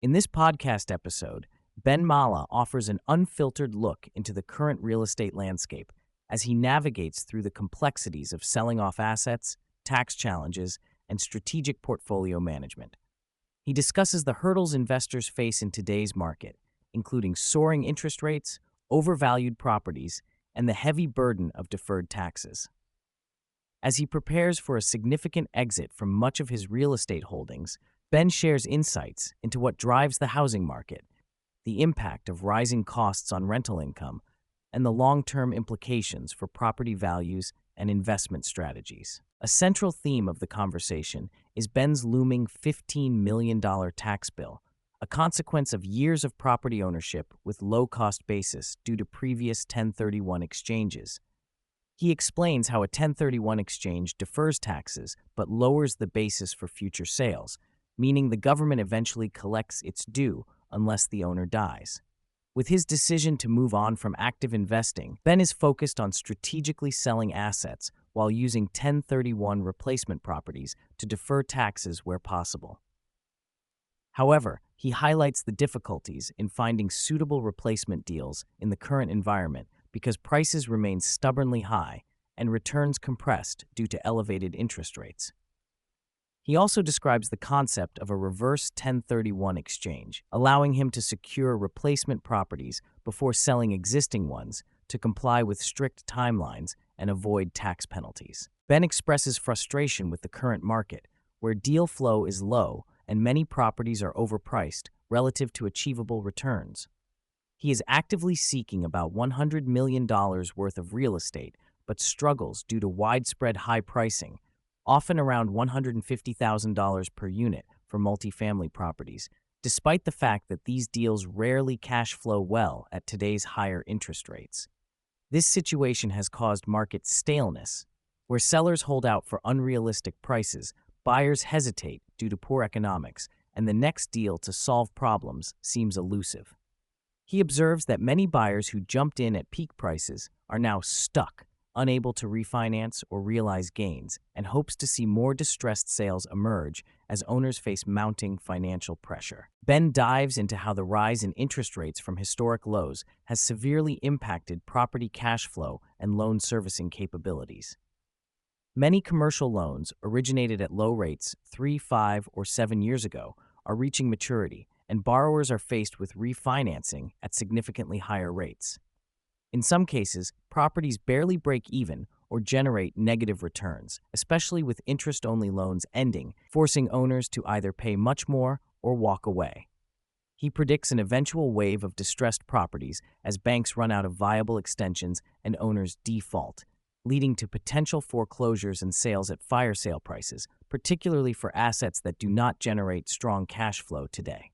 In this podcast episode, Ben Mallah offers an unfiltered look into the current real estate landscape as he navigates through the complexities of selling off assets, tax challenges, and strategic portfolio management. He discusses the hurdles investors face in today's market, including soaring interest rates, overvalued properties, and the heavy burden of deferred taxes. As he prepares for a significant exit from much of his real estate holdings, Ben shares insights into what drives the housing market, the impact of rising costs on rental income, and the long-term implications for property values and investment strategies. A central theme of the conversation is Ben's looming $15 million tax bill, a consequence of years of property ownership with low-cost basis due to previous 1031 exchanges. He explains how a 1031 exchange defers taxes but lowers the basis for future sales, meaning the government eventually collects its due unless the owner dies. With his decision to move on from active investing, Ben is focused on strategically selling assets while using 1031 replacement properties to defer taxes where possible. However, he highlights the difficulties in finding suitable replacement deals in the current environment because prices remain stubbornly high and returns compressed due to elevated interest rates. He also describes the concept of a reverse 1031 exchange, allowing him to secure replacement properties before selling existing ones to comply with strict timelines and avoid tax penalties. Ben expresses frustration with the current market, where deal flow is low and many properties are overpriced relative to achievable returns. He is actively seeking about $100 million worth of real estate, but struggles due to widespread high pricing, often around $150,000 per unit for multifamily properties, despite the fact that these deals rarely cash flow well at today's higher interest rates. This situation has caused market staleness, where sellers hold out for unrealistic prices, buyers hesitate due to poor economics, and the next deal to solve problems seems elusive. He observes that many buyers who jumped in at peak prices are now stuck, unable to refinance or realize gains, and hopes to see more distressed sales emerge as owners face mounting financial pressure. Ben dives into how the rise in interest rates from historic lows has severely impacted property cash flow and loan servicing capabilities. Many commercial loans originated at low rates 3, 5, or 7 years ago are reaching maturity, and borrowers are faced with refinancing at significantly higher rates. In some cases, properties barely break even or generate negative returns, especially with interest-only loans ending, forcing owners to either pay much more or walk away. He predicts an eventual wave of distressed properties as banks run out of viable extensions and owners default, leading to potential foreclosures and sales at fire sale prices, particularly for assets that do not generate strong cash flow today.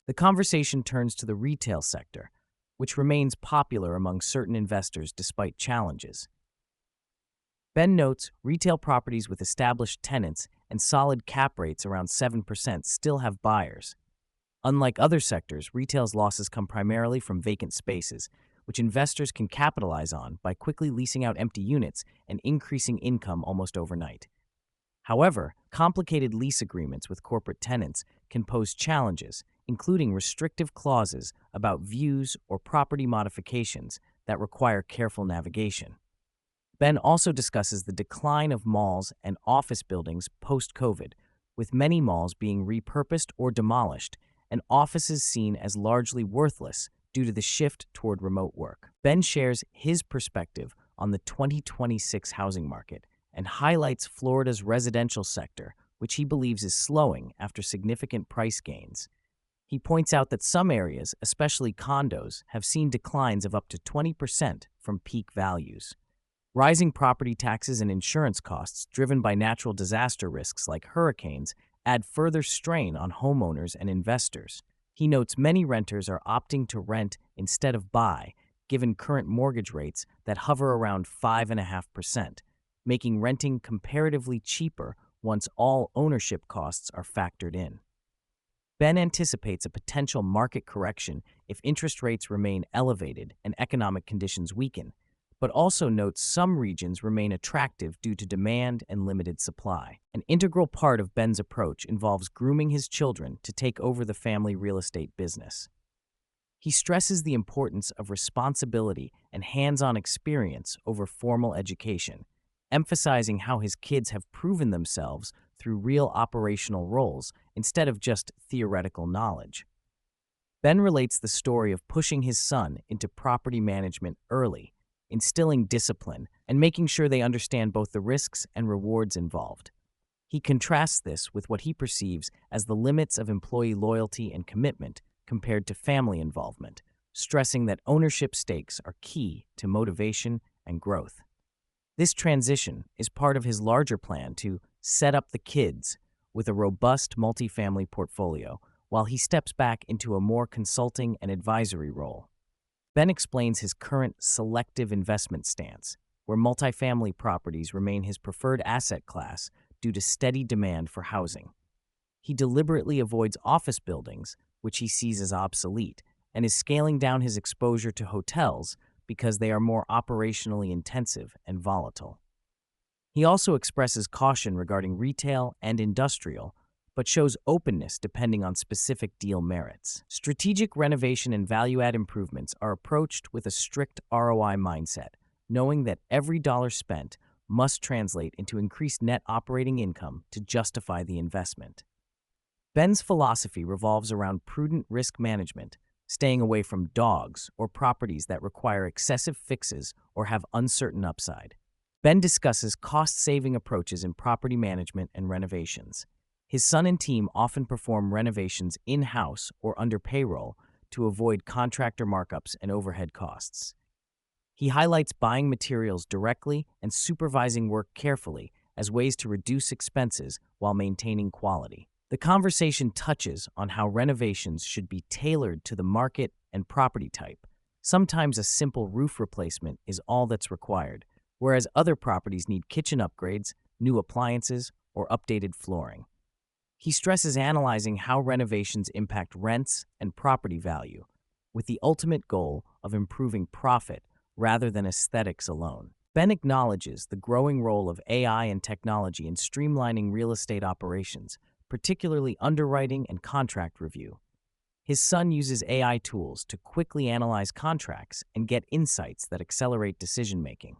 The conversation turns to the retail sector, which remains popular among certain investors despite challenges. Ben notes retail properties with established tenants and solid cap rates around 7% still have buyers. Unlike other sectors, retail's losses come primarily from vacant spaces, which investors can capitalize on by quickly leasing out empty units and increasing income almost overnight. However, complicated lease agreements with corporate tenants can pose challenges, including restrictive clauses about views or property modifications that require careful navigation. Ben also discusses the decline of malls and office buildings post-COVID, with many malls being repurposed or demolished and offices seen as largely worthless due to the shift toward remote work. Ben shares his perspective on the 2026 housing market and highlights Florida's residential sector, which he believes is slowing after significant price gains. He points out that some areas, especially condos, have seen declines of up to 20% from peak values. Rising property taxes and insurance costs driven by natural disaster risks like hurricanes add further strain on homeowners and investors. He notes many renters are opting to rent instead of buy, given current mortgage rates that hover around 5.5%, making renting comparatively cheaper once all ownership costs are factored in. Ben anticipates a potential market correction if interest rates remain elevated and economic conditions weaken, but also notes some regions remain attractive due to demand and limited supply. An integral part of Ben's approach involves grooming his children to take over the family real estate business. He stresses the importance of responsibility and hands-on experience over formal education, emphasizing how his kids have proven themselves through real operational roles instead of just theoretical knowledge. Ben relates the story of pushing his son into property management early, instilling discipline, and making sure they understand both the risks and rewards involved. He contrasts this with what he perceives as the limits of employee loyalty and commitment compared to family involvement, stressing that ownership stakes are key to motivation and growth. This transition is part of his larger plan to set up the kids with a robust multifamily portfolio while he steps back into a more consulting and advisory role. Ben explains his current selective investment stance, where multifamily properties remain his preferred asset class due to steady demand for housing. He deliberately avoids office buildings, which he sees as obsolete, and is scaling down his exposure to hotels because they are more operationally intensive and volatile. He also expresses caution regarding retail and industrial, but shows openness depending on specific deal merits. Strategic renovation and value-add improvements are approached with a strict ROI mindset, knowing that every dollar spent must translate into increased net operating income to justify the investment. Ben's philosophy revolves around prudent risk management, staying away from dogs or properties that require excessive fixes or have uncertain upside. Ben discusses cost-saving approaches in property management and renovations. His son and team often perform renovations in-house or under payroll to avoid contractor markups and overhead costs. He highlights buying materials directly and supervising work carefully as ways to reduce expenses while maintaining quality. The conversation touches on how renovations should be tailored to the market and property type. Sometimes a simple roof replacement is all that's required, whereas other properties need kitchen upgrades, new appliances, or updated flooring. He stresses analyzing how renovations impact rents and property value, with the ultimate goal of improving profit rather than aesthetics alone. Ben acknowledges the growing role of AI and technology in streamlining real estate operations, particularly underwriting and contract review. His son uses AI tools to quickly analyze contracts and get insights that accelerate decision-making.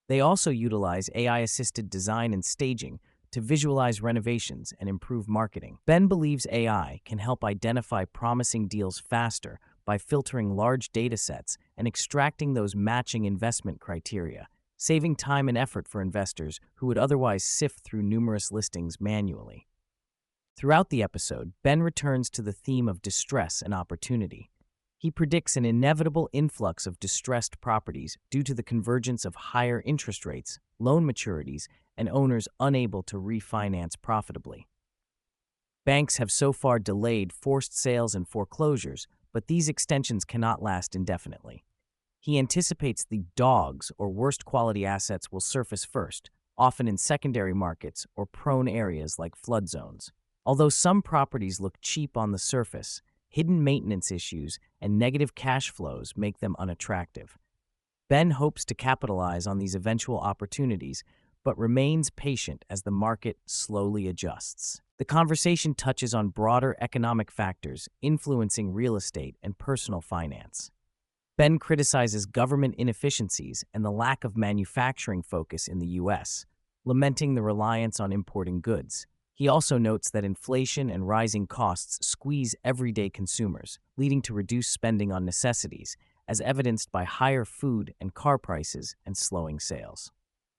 They also utilize AI-assisted design and staging to visualize renovations and improve marketing. Ben believes AI can help identify promising deals faster by filtering large data sets and extracting those matching investment criteria, saving time and effort for investors who would otherwise sift through numerous listings manually. Throughout the episode, Ben returns to the theme of distress and opportunity. He predicts an inevitable influx of distressed properties due to the convergence of higher interest rates, loan maturities, and owners unable to refinance profitably. Banks have so far delayed forced sales and foreclosures, but these extensions cannot last indefinitely. He anticipates the dogs or worst quality assets will surface first, often in secondary markets or prone areas like flood zones. Although some properties look cheap on the surface, hidden maintenance issues and negative cash flows make them unattractive. Ben hopes to capitalize on these eventual opportunities, but remains patient as the market slowly adjusts. The conversation touches on broader economic factors influencing real estate and personal finance. Ben criticizes government inefficiencies and the lack of manufacturing focus in the U.S., lamenting the reliance on importing goods. He also notes that inflation and rising costs squeeze everyday consumers, leading to reduced spending on necessities, as evidenced by higher food and car prices and slowing sales.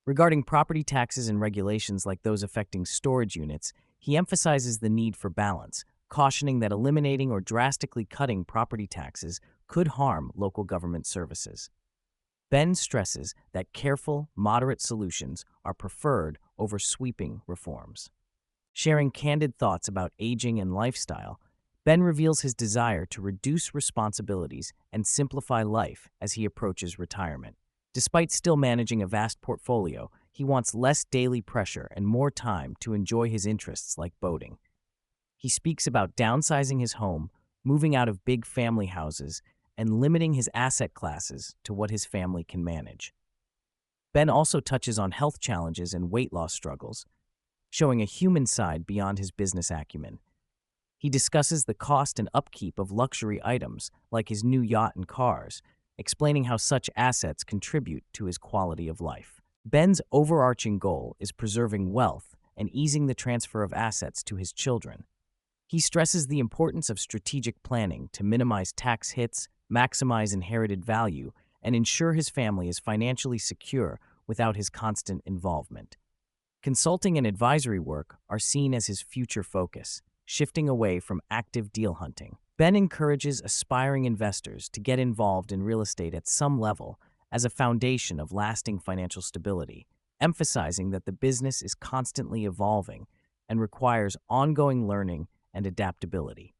Regarding property taxes and regulations like those affecting storage units, he emphasizes the need for balance, cautioning that eliminating or drastically cutting property taxes could harm local government services. Ben stresses that careful, moderate solutions are preferred over sweeping reforms. Sharing candid thoughts about aging and lifestyle, Ben reveals his desire to reduce responsibilities and simplify life as he approaches retirement. Despite still managing a vast portfolio, he wants less daily pressure and more time to enjoy his interests like boating. He speaks about downsizing his home, moving out of big family houses, and limiting his asset classes to what his family can manage. Ben also touches on health challenges and weight loss struggles, showing a human side beyond his business acumen. He discusses the cost and upkeep of luxury items like his new yacht and cars, explaining how such assets contribute to his quality of life. Ben's overarching goal is preserving wealth and easing the transfer of assets to his children. He stresses the importance of strategic planning to minimize tax hits, maximize inherited value, and ensure his family is financially secure without his constant involvement. Consulting and advisory work are seen as his future focus, shifting away from active deal hunting. Ben encourages aspiring investors to get involved in real estate at some level as a foundation of lasting financial stability, emphasizing that the business is constantly evolving and requires ongoing learning and adaptability.